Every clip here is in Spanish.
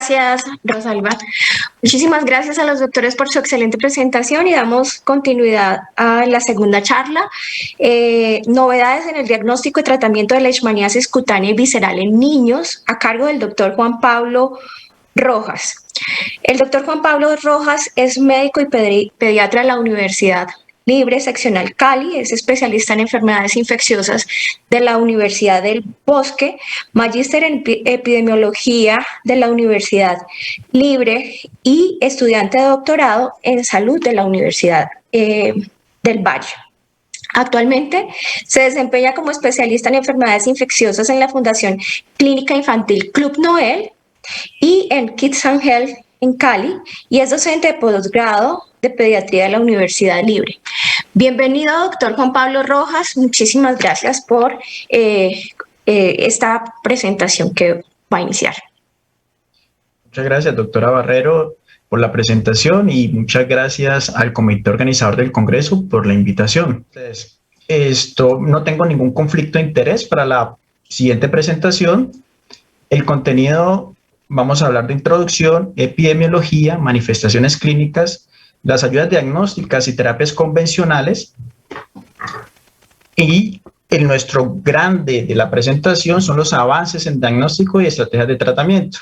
Gracias, Rosalba. Muchísimas gracias a los doctores por su excelente presentación y damos continuidad a la segunda charla. Novedades en el diagnóstico y tratamiento de leishmaniasis cutánea y visceral en niños, a cargo del doctor Juan Pablo Rojas. El doctor Juan Pablo Rojas es médico y pediatra de la Universidad Libre Seccional Cali, es especialista en enfermedades infecciosas de la Universidad del Bosque, magíster en epidemiología de la Universidad Libre y estudiante de doctorado en salud de la Universidad del Valle. Actualmente se desempeña como especialista en enfermedades infecciosas en la Fundación Clínica Infantil Club Noel y en Kids and Health en Cali, y es docente de posgrado de pediatría de la Universidad Libre. Bienvenido, doctor Juan Pablo Rojas. Muchísimas gracias por esta presentación que va a iniciar. Muchas gracias, doctora Barrero, por la presentación y muchas gracias al comité organizador del Congreso por la invitación. Entonces, no tengo ningún conflicto de interés para la siguiente presentación. El contenido, vamos a hablar de introducción, epidemiología, manifestaciones clínicas, las ayudas diagnósticas y terapias convencionales. Y nuestro grande de la presentación son los avances en diagnóstico y estrategias de tratamiento,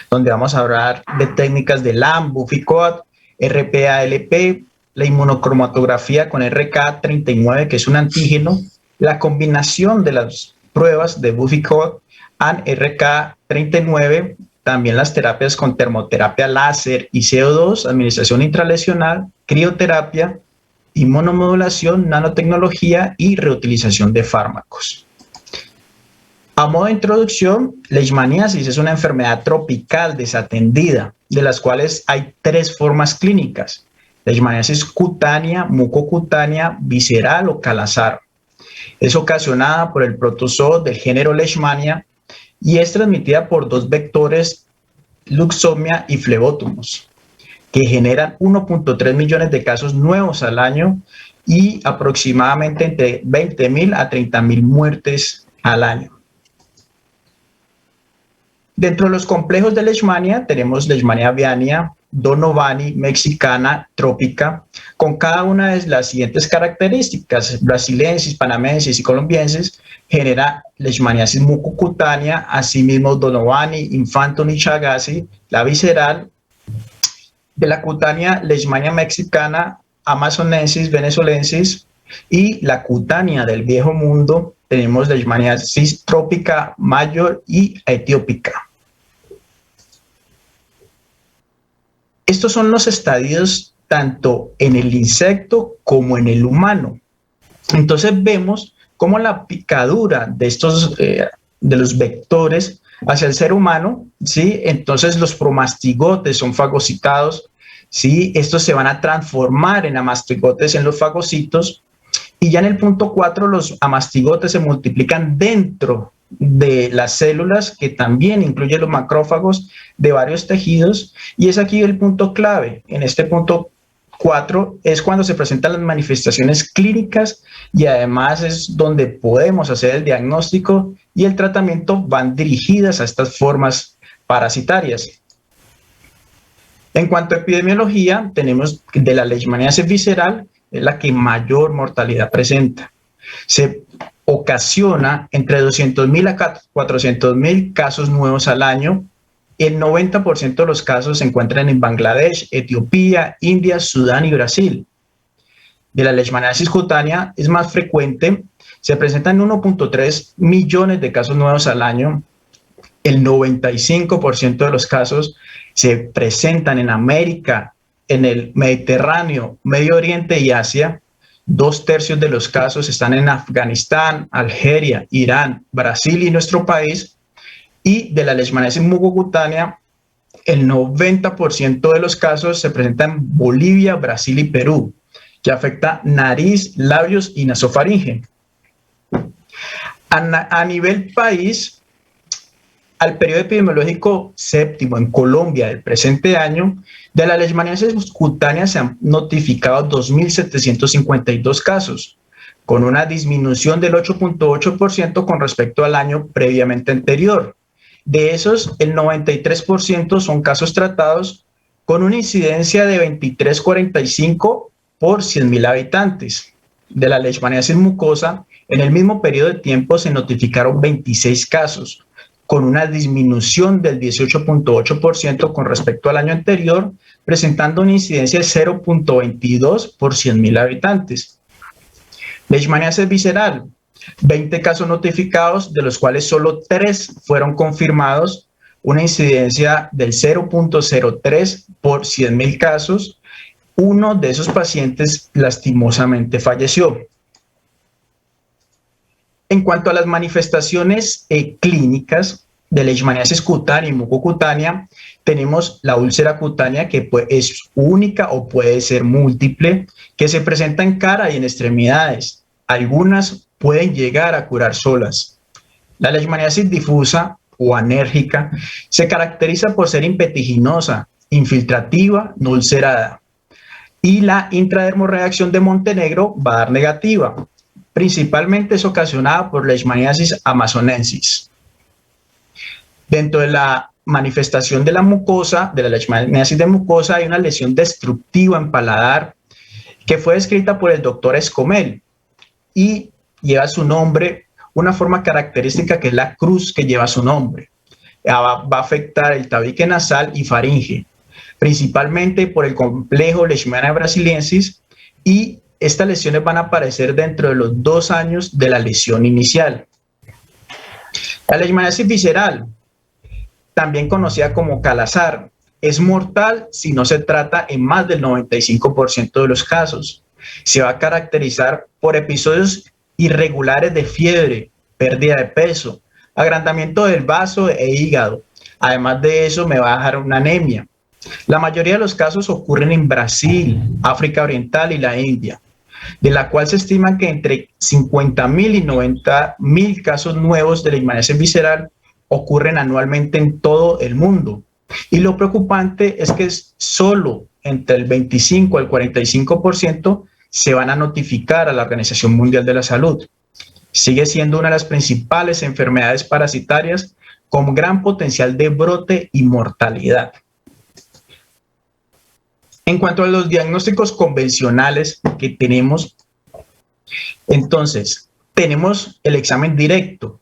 donde vamos a hablar de técnicas de LAM, Buffy-Coat, RPA-LP, la inmunocromatografía con RK39, que es un antígeno, la combinación de las pruebas de Buffy-Coat y RK39, también las terapias con termoterapia láser y CO2, administración intralesional, crioterapia, inmunomodulación, nanotecnología y reutilización de fármacos. A modo de introducción, leishmaniasis es una enfermedad tropical desatendida, de las cuales hay tres formas clínicas: leishmaniasis cutánea, mucocutánea, visceral o calazar. Es ocasionada por el protozoo del género Leishmania y es transmitida por dos vectores, Luxomia y Phlebotomus, que generan 1.3 millones de casos nuevos al año y aproximadamente entre 20.000 a 30.000 muertes al año. Dentro de los complejos de Leishmania tenemos Leishmania aviana, Donovani, mexicana, trópica, con cada una de las siguientes características: brasilensis, panamensis y colombiensis, genera leishmaniasis mucocutánea, asimismo Donovani, Infanton y Chagassi, la visceral. De la cutánea, Leishmania mexicana, amazonensis, venezuelensis, y la cutánea del viejo mundo, tenemos leishmaniasis trópica mayor y etiópica. Estos son los estadios tanto en el insecto como en el humano. Entonces vemos cómo la picadura de estos de los vectores hacia el ser humano, ¿sí? Entonces los promastigotes son fagocitados, ¿sí? Estos se van a transformar en amastigotes en los fagocitos, y ya en el punto 4 los amastigotes se multiplican dentro de las células, que también incluye los macrófagos de varios tejidos, y es aquí el punto clave. En este punto 4 es cuando se presentan las manifestaciones clínicas y además es donde podemos hacer el diagnóstico y el tratamiento van dirigidas a estas formas parasitarias. En cuanto a epidemiología, tenemos de la leishmaniasis visceral, es la que mayor mortalidad presenta. Se ocasiona entre 200.000 a 400.000 casos nuevos al año. El 90% de los casos se encuentran en Bangladesh, Etiopía, India, Sudán y Brasil. De la leishmaniasis cutánea es más frecuente, se presentan 1.3 millones de casos nuevos al año. El 95% de los casos se presentan en América, en el Mediterráneo, Medio Oriente y Asia. 2/3 de los casos están en Afganistán, Algeria, Irán, Brasil y nuestro país. Y de la leishmaniasis mucocutánea, el 90% de los casos se presentan en Bolivia, Brasil y Perú, que afecta nariz, labios y nasofaringe. A nivel país, al periodo epidemiológico séptimo en Colombia del presente año, de la leishmaniasis cutánea se han notificado 2.752 casos, con una disminución del 8.8% con respecto al año previamente anterior. de esos, el 93% son casos tratados con una incidencia de 23,45 por 100.000 habitantes. De la leishmaniasis mucosa, en el mismo periodo de tiempo se notificaron 26 casos, con una disminución del 18,8% con respecto al año anterior, presentando una incidencia de 0,22 por 100.000 habitantes. Leishmaniasis visceral, 20 casos notificados, de los cuales solo 3 fueron confirmados, una incidencia del 0,03 por 100.000 casos. Uno de esos pacientes lastimosamente falleció. En cuanto a las manifestaciones clínicas de leishmaniasis cutánea y mucocutánea, tenemos la úlcera cutánea, que es única o puede ser múltiple, que se presenta en cara y en extremidades. Algunas pueden llegar a curar solas. La leishmaniasis difusa o anérgica se caracteriza por ser impetiginosa, infiltrativa, no ulcerada. Y la intradermorreacción de Montenegro va a dar negativa. Principalmente es ocasionada por leishmaniasis amazonensis. Dentro de la manifestación de la mucosa, de la leishmaniasis de mucosa, hay una lesión destructiva en paladar que fue descrita por el doctor Escomel y lleva su nombre, una forma característica que es la cruz que lleva su nombre. Va a afectar el tabique nasal y faringe, principalmente por el complejo Leishmania brasiliensis, y estas lesiones van a aparecer dentro de los 2 años de la lesión inicial. La leishmaniasis visceral, también conocida como calazar, es mortal si no se trata en más del 95% de los casos. Se va a caracterizar por episodios irregulares de fiebre, pérdida de peso, agrandamiento del vaso e hígado. Además de eso, me va a dejar una anemia. La mayoría de los casos ocurren en Brasil, África Oriental y la India, de la cual se estima que entre 50.000 y 90.000 casos nuevos de leishmaniasis visceral ocurren anualmente en todo el mundo. Y lo preocupante es que solo entre el 25 al 45% se van a notificar a la Organización Mundial de la Salud. Sigue siendo una de las principales enfermedades parasitarias con gran potencial de brote y mortalidad. En cuanto a los diagnósticos convencionales que tenemos, entonces, tenemos el examen directo.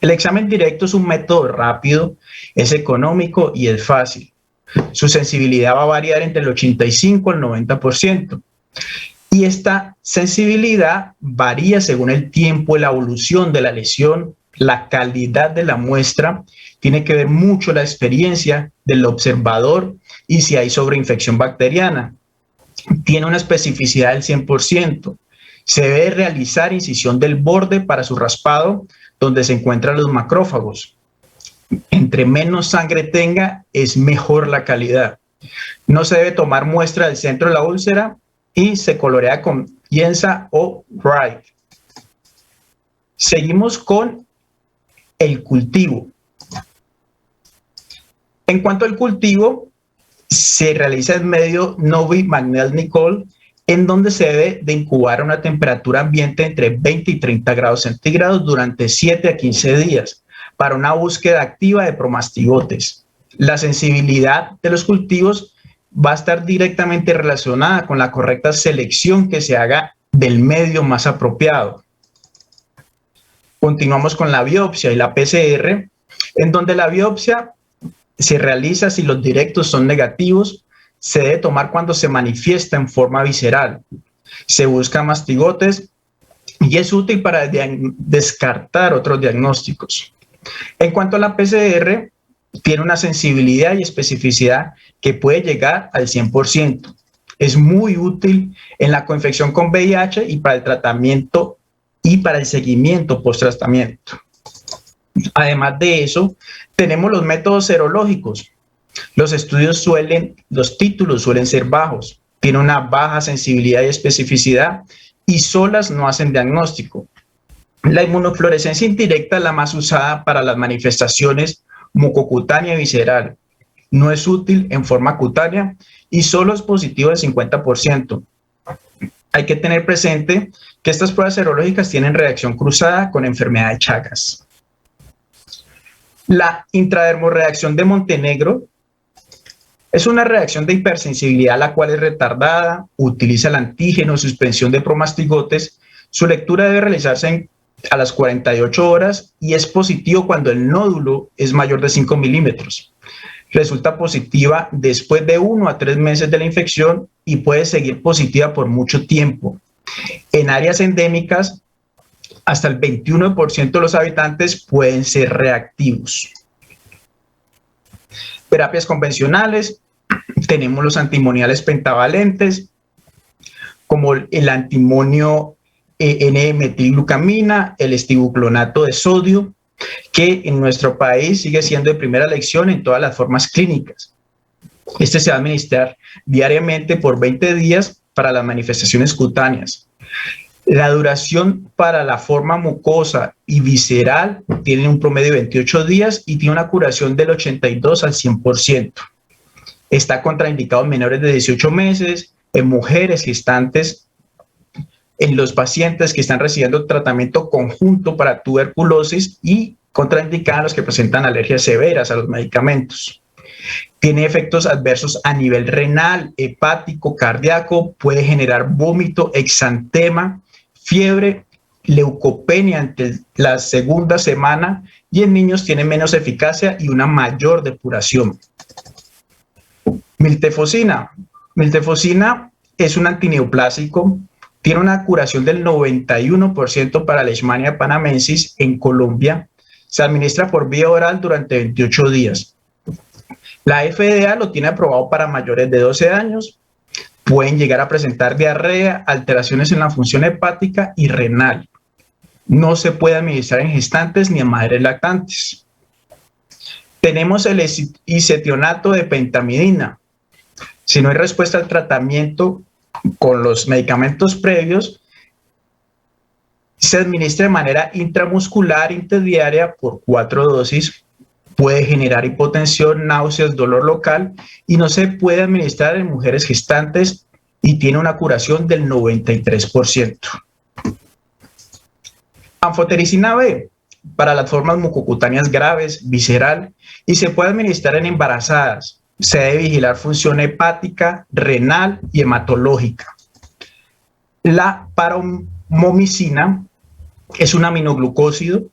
El examen directo es un método rápido, es económico y es fácil. Su sensibilidad va a variar entre el 85 al 90%. Y esta sensibilidad varía según el tiempo y la evolución de la lesión, la calidad de la muestra. Tiene que ver mucho la experiencia del observador y si hay sobreinfección bacteriana. Tiene una especificidad del 100%. Se debe realizar incisión del borde para su raspado, donde se encuentran los macrófagos. Entre menos sangre tenga, es mejor la calidad. No se debe tomar muestra del centro de la úlcera y se colorea con piensa o Wright. Seguimos con el cultivo. En cuanto al cultivo, se realiza en medio Novi-Magnell-Nicoll, en donde se debe de incubar a una temperatura ambiente entre 20 y 30 grados centígrados durante 7 a 15 días para una búsqueda activa de promastigotes. La sensibilidad de los cultivos va a estar directamente relacionada con la correcta selección que se haga del medio más apropiado. Continuamos con la biopsia y la PCR, en donde la biopsia se realiza si los directos son negativos. Se debe tomar cuando se manifiesta en forma visceral. Se busca mastigotes y es útil para descartar otros diagnósticos. En cuanto a la PCR, tiene una sensibilidad y especificidad que puede llegar al 100%. Es muy útil en la coinfección con VIH y para el tratamiento y para el seguimiento post-tratamiento. Además de eso, tenemos los métodos serológicos. Los títulos suelen ser bajos, tienen una baja sensibilidad y especificidad y solas no hacen diagnóstico. La inmunofluorescencia indirecta es la más usada para las manifestaciones mucocutánea y visceral. No es útil en forma cutánea y solo es positivo del 50%. Hay que tener presente que estas pruebas serológicas tienen reacción cruzada con enfermedad de Chagas. La intradermorreacción de Montenegro es una reacción de hipersensibilidad la cual es retardada, utiliza el antígeno suspensión de promastigotes. Su lectura debe realizarse a las 48 horas y es positivo cuando el nódulo es mayor de 5 milímetros. Resulta positiva después de 1 a 3 meses de la infección y puede seguir positiva por mucho tiempo. En áreas endémicas, hasta el 21% de los habitantes pueden ser reactivos. Terapias convencionales, tenemos los antimoniales pentavalentes, como el antimonio N-metilglucamina, el estibuclonato de sodio, que en nuestro país sigue siendo de primera elección en todas las formas clínicas. Este se va a administrar diariamente por 20 días para las manifestaciones cutáneas. La duración para la forma mucosa y visceral tiene un promedio de 28 días y tiene una curación del 82 al 100%. Está contraindicado en menores de 18 meses, en mujeres gestantes, en los pacientes que están recibiendo tratamiento conjunto para tuberculosis y contraindicada en los que presentan alergias severas a los medicamentos. Tiene efectos adversos a nivel renal, hepático, cardíaco, puede generar vómito, exantema, fiebre, leucopenia ante la segunda semana y en niños tiene menos eficacia y una mayor depuración. Miltefosina. Miltefosina es un antineoplásico, tiene una curación del 91% para Leishmania panamensis en Colombia. Se administra por vía oral durante 28 días. La FDA lo tiene aprobado para mayores de 12 años. Pueden llegar a presentar diarrea, alteraciones en la función hepática y renal. No se puede administrar en gestantes ni en madres lactantes. Tenemos el isetionato de pentamidina. Si no hay respuesta al tratamiento con los medicamentos previos, se administra de manera intramuscular interdiaria por 4 dosis. Puede generar hipotensión, náuseas, dolor local y no se puede administrar en mujeres gestantes y tiene una curación del 93%. Anfotericina B para las formas mucocutáneas graves, visceral y se puede administrar en embarazadas. Se debe vigilar función hepática, renal y hematológica. La paromomicina es un aminoglucósido.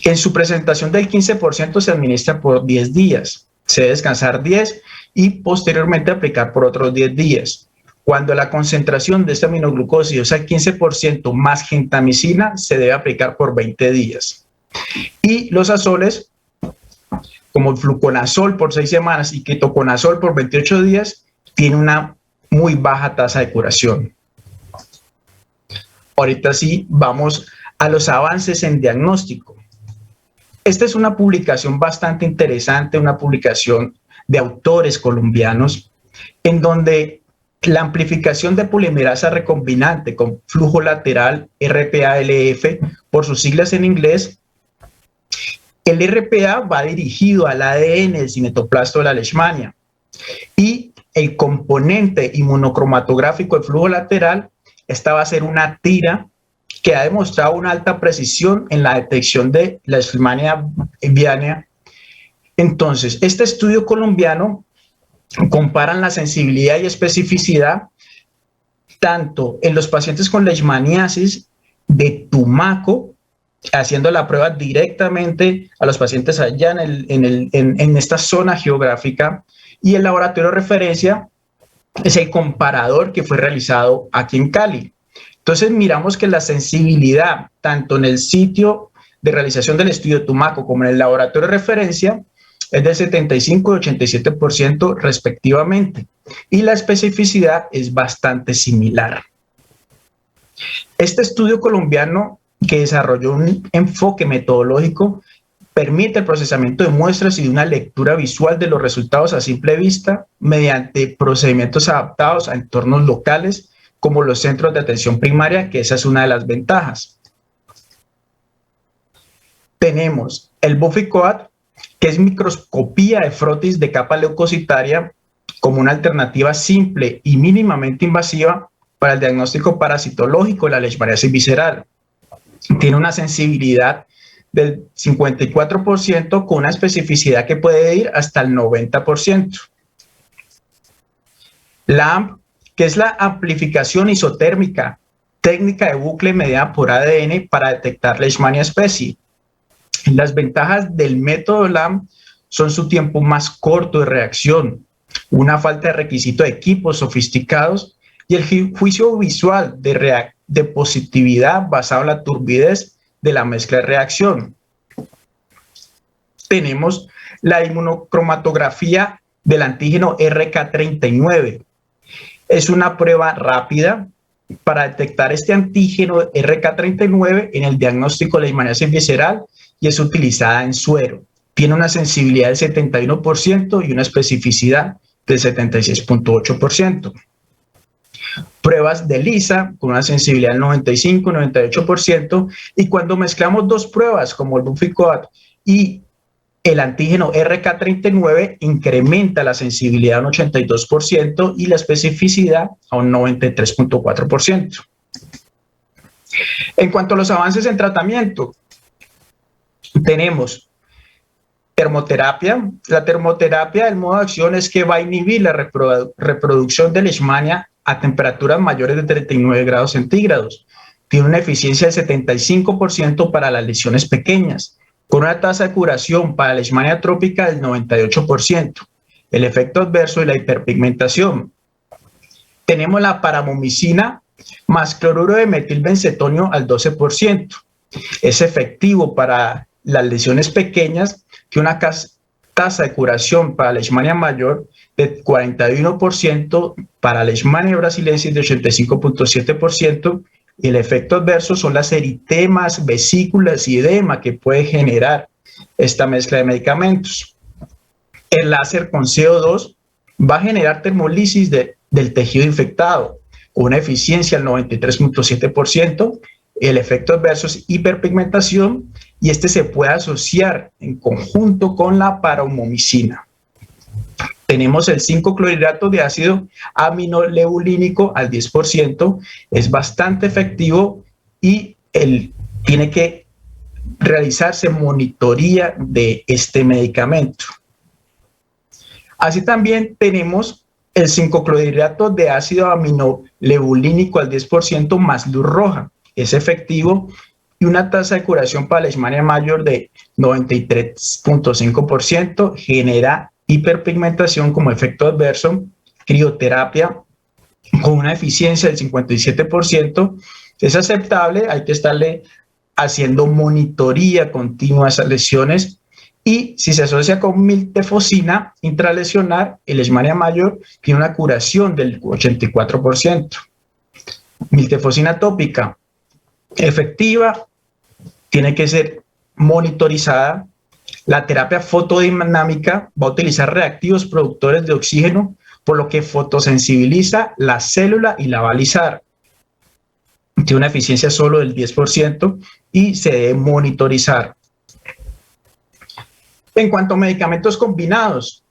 En su presentación del 15% se administra por 10 días. Se debe descansar 10 y posteriormente aplicar por otros 10 días. Cuando la concentración de este aminoglucósido es al 15% más gentamicina, se debe aplicar por 20 días. Y los azoles, como el fluconazol por 6 semanas y ketoconazol por 28 días, tiene una muy baja tasa de curación. Ahorita sí, vamos a los avances en diagnóstico. Esta es una publicación bastante interesante, una publicación de autores colombianos, en donde la amplificación de polimerasa recombinante con flujo lateral, RPA-LF, por sus siglas en inglés, el RPA va dirigido al ADN del cinetoplasto de la leishmania y el componente inmunocromatográfico del flujo lateral, esta va a ser una tira que ha demostrado una alta precisión en la detección de la Leishmania viánea. Entonces, este estudio colombiano comparan la sensibilidad y especificidad tanto en los pacientes con leishmaniasis de Tumaco, haciendo la prueba directamente a los pacientes allá en esta zona geográfica, y el laboratorio de referencia es el comparador que fue realizado aquí en Cali. Entonces miramos que la sensibilidad, tanto en el sitio de realización del estudio de Tumaco como en el laboratorio de referencia, es del 75 y 87% respectivamente. Y la especificidad es bastante similar. Este estudio colombiano, que desarrolló un enfoque metodológico, permite el procesamiento de muestras y de una lectura visual de los resultados a simple vista mediante procedimientos adaptados a entornos locales, como los centros de atención primaria, que esa es una de las ventajas. Tenemos el Buffy-Coat, que es microscopía de frotis de capa leucocitaria como una alternativa simple y mínimamente invasiva para el diagnóstico parasitológico de la leishmaniasis visceral. Tiene una sensibilidad del 54% con una especificidad que puede ir hasta el 90%. La AMP, que es la amplificación isotérmica, técnica de bucle mediada por ADN para detectar Leishmania species. Las ventajas del método LAMP son su tiempo más corto de reacción, una falta de requisito de equipos sofisticados y el juicio visual de positividad basado en la turbidez de la mezcla de reacción. Tenemos la inmunocromatografía del antígeno RK39. Es una prueba rápida para detectar este antígeno RK39 en el diagnóstico de leishmaniasis visceral y es utilizada en suero. Tiene una sensibilidad del 71% y una especificidad del 76.8%. Pruebas de ELISA con una sensibilidad del 95 y 98%, y cuando mezclamos dos pruebas como el Buficoat y el antígeno RK39 incrementa la sensibilidad a un 82% y la especificidad a un 93.4%. En cuanto a los avances en tratamiento, tenemos termoterapia. La termoterapia, el modo de acción es que va a inhibir la reproducción de Leishmania a temperaturas mayores de 39 grados centígrados. Tiene una eficiencia del 75% para las lesiones pequeñas, con una tasa de curación para la Leishmania atrópica del 98%. El efecto adverso y la hiperpigmentación. Tenemos la paramomicina más cloruro de metilbencetonio al 12%. Es efectivo para las lesiones pequeñas, que una tasa de curación para la Leishmania mayor de 41%, para la Leishmania brasiliensis de 85.7%, y el efecto adverso son las eritemas, vesículas y edema que puede generar esta mezcla de medicamentos. El láser con CO2 va a generar termolisis del tejido infectado con una eficiencia del 93.7%. El efecto adverso es hiperpigmentación y este se puede asociar en conjunto con la paromomicina. Tenemos el 5-clorhidrato de ácido aminoleucínico al 10%, es bastante efectivo y tiene que realizarse monitoría de este medicamento. Así también tenemos el 5-clorhidrato de ácido aminoleucínico al 10% más luz roja. Es efectivo y una tasa de curación para la Leishmania mayor de 93.5%, genera hiperpigmentación como efecto adverso, crioterapia con una eficiencia del 57%, es aceptable, hay que estarle haciendo monitoría continua a esas lesiones, y si se asocia con miltefosina intralesionar, el Leishmania mayor tiene una curación del 84%. Miltefosina tópica, efectiva, tiene que ser monitorizada. La terapia fotodinámica va a utilizar reactivos productores de oxígeno, por lo que fotosensibiliza la célula y la va a alisar. Tiene una eficiencia solo del 10% y se debe monitorizar. En cuanto a medicamentos combinados,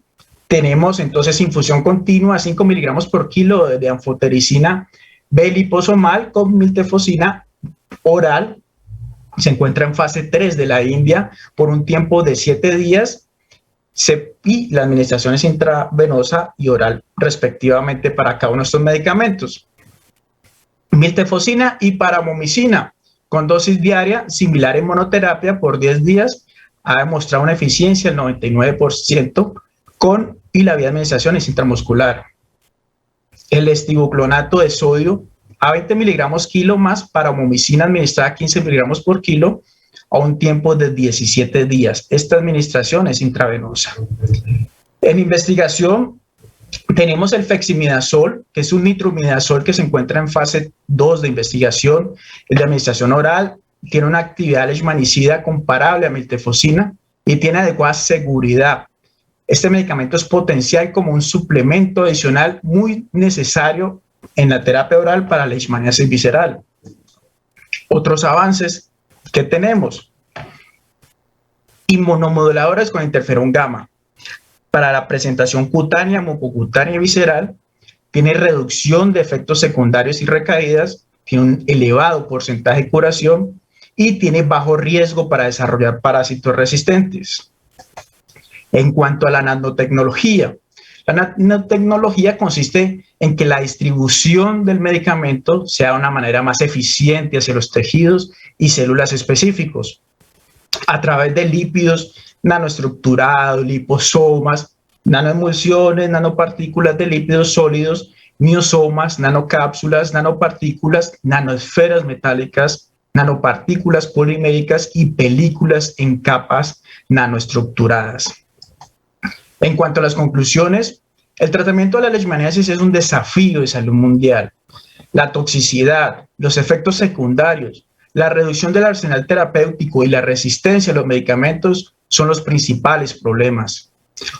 tenemos entonces infusión continua, 5 miligramos por kilo de anfotericina B-liposomal con miltefosina oral. Se encuentra en fase 3 de la India por un tiempo de 7 días y la administración es intravenosa y oral respectivamente para cada uno de estos medicamentos. Miltefosina y paramomicina con dosis diaria similar en monoterapia por 10 días ha demostrado una eficiencia del 99% y la vía de administración es intramuscular. El estibuclonato de sodio a 20 miligramos kilo más paramomicina administrada a 15 miligramos por kilo a un tiempo de 17 días. Esta administración es intravenosa. En investigación tenemos el feximidazol, que es un nitromidazol que se encuentra en fase 2 de investigación. Es de administración oral, tiene una actividad leishmanicida comparable a miltefosina y tiene adecuada seguridad. Este medicamento es potencial como un suplemento adicional muy necesario en la terapia oral para la leishmaniasis visceral. Otros avances que tenemos: inmunomoduladores con interferón gamma para la presentación cutánea, mucocutánea y visceral. Tiene reducción de efectos secundarios y recaídas, tiene un elevado porcentaje de curación y tiene bajo riesgo para desarrollar parásitos resistentes. En cuanto a la nanotecnología, la nanotecnología consiste en que la distribución del medicamento sea de una manera más eficiente hacia los tejidos y células específicos, a través de lípidos nanoestructurados, liposomas, nanoemulsiones, nanopartículas de lípidos sólidos, miosomas, nanocápsulas, nanopartículas, nanoesferas metálicas, nanopartículas poliméricas y películas en capas nanoestructuradas. En cuanto a las conclusiones, el tratamiento de la leishmaniasis es un desafío de salud mundial. La toxicidad, los efectos secundarios, la reducción del arsenal terapéutico y la resistencia a los medicamentos son los principales problemas.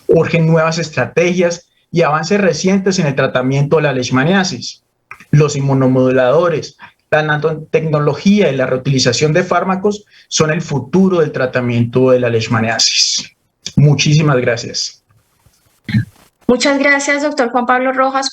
Urgen nuevas estrategias y avances recientes en el tratamiento de la leishmaniasis. Los inmunomoduladores, la nanotecnología y la reutilización de fármacos son el futuro del tratamiento de la leishmaniasis. Muchísimas gracias. Muchas gracias, doctor Juan Pablo Rojas.